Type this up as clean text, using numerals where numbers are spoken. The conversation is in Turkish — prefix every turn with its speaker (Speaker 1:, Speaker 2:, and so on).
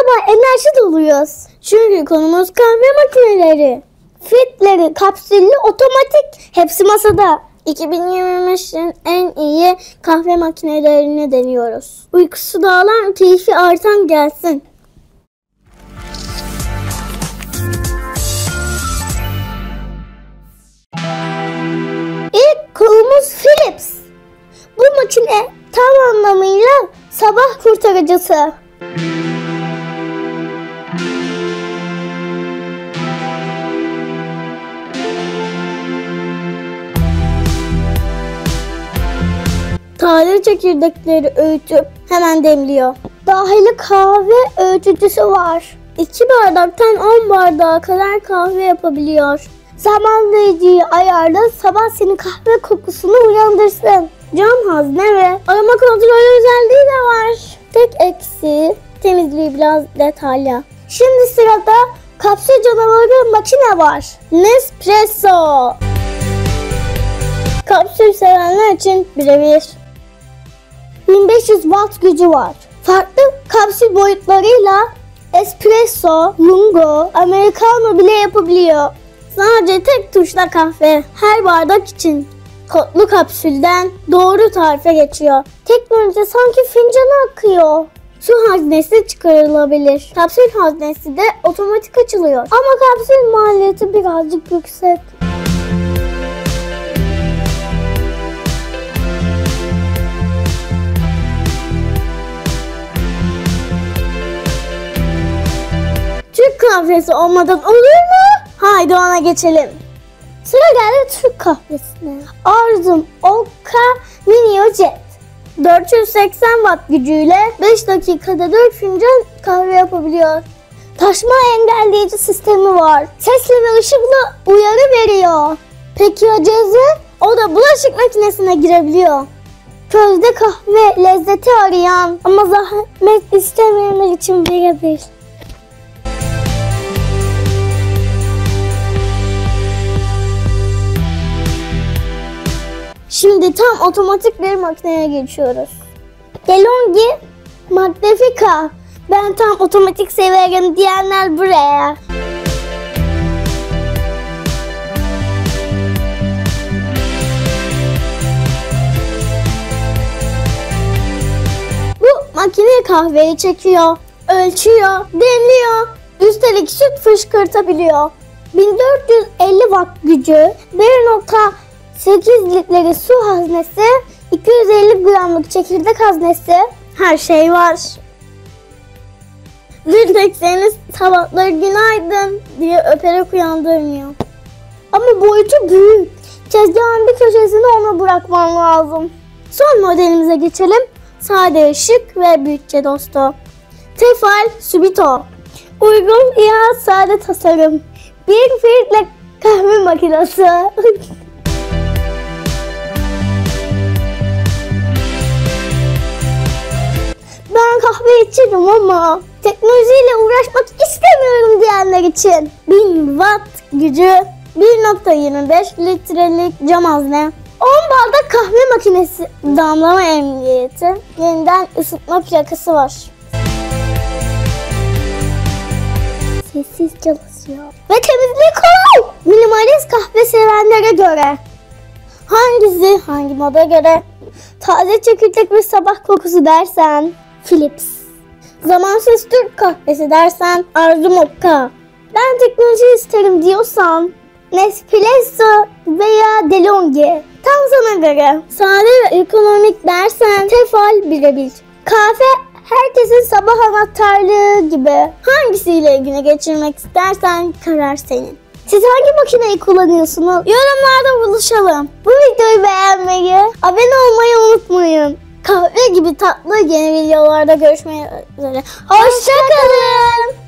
Speaker 1: sabah enerji doluyuz. Çünkü konumuz kahve makineleri. Filtreleri, kapsüllü, otomatik. Hepsi masada. 2025'in en iyi kahve makinelerini deniyoruz. Uykusu dağılan, keyfi artan gelsin. İlk konumuz Philips. Bu makine tam anlamıyla sabah kurtarıcısı. Taze çekirdekleri öğütüp hemen demliyor. Dahili kahve öğütücüsü var. 2 bardaktan 10 bardağa kadar kahve yapabiliyor. Zamanlayıcıyı ayarla, sabah senin kahve kokusunu uyandırsın. Cam hazne ve aroma kontrolü özelliği de var. Tek eksiği temizliği biraz detaylı. Şimdi sırada kapsül canavarı makine var. Nespresso. Kapsül sevenler için birebir. 1500 watt gücü var. Farklı kapsül boyutlarıyla espresso, lungo, americano bile yapabiliyor. Sadece tek tuşla kahve. Her bardak için kodlu kapsülden doğru tarife geçiyor. Teknoloji sanki fincana akıyor. Su haznesi çıkarılabilir. Kapsül haznesi de otomatik açılıyor. Ama kapsül maliyeti birazcık yüksek. Türk kahvesi olmadan olur mu? Haydi ona geçelim. Sıra geldi Türk kahvesine. Arzum Oka Mini Jet. 480 watt gücüyle 5 dakikada 4 fincan kahve yapabiliyor. Taşma engelleyici sistemi var. Sesli ve ışıkla uyarı veriyor. Peki ya cezve? O da bulaşık makinesine girebiliyor. Közde kahve lezzeti arayan ama zahmet istemeyenler için birebir. Şimdi tam otomatik bir makineye geçiyoruz. DeLonghi Magnifica. Ben tam otomatik severim diyenler buraya. Bu makine kahveyi çekiyor, ölçüyor, demliyor. Üstelik süt fışkırtabiliyor. 1450 watt gücü, 1.8 litre su haznesi, 250 gramlık çekirdek haznesi, her şey var. Bir tek seni sabahları günaydın diye öperek uyandırmıyor. Ama boyutu büyük. Tezgahın bir köşesini ona bırakman lazım. Son modelimize geçelim. Sade, şık ve bütçe dostu. Tefal Subito. Uygun, iyi, sade tasarım. Bir filtre kahve makinesi. Ben kahve içerim ama teknolojiyle uğraşmak istemiyorum diyenler için 1000 watt gücü, 1.25 litrelik cam hazne, 10 bardak kahve makinesi, damlama emniyeti, yeniden ısıtma plakası var. Sessiz çalışıyor. Ve temizliği kolay. Minimalist kahve sevenlere göre. Hangi moda göre? Taze çekirdek ve sabah kokusu dersen Philips. Zamansız Türk kahvesi dersen Arzum Oka. Ben teknoloji isterim diyorsan Nespresso veya DeLonghi. Tam sana göre. Sade ve ekonomik dersen Tefal birebir. Kahve herkesin sabah anahtarlığı gibi. Hangisiyle güne geçirmek istersen karar senin. Siz hangi makineyi kullanıyorsunuz? Yorumlarda buluşalım. Bu videoyu beğenmeyi, abone olmayı unutmayın. Kahve gibi tatlı yeni videolarda görüşmek üzere. Hoşça kalın.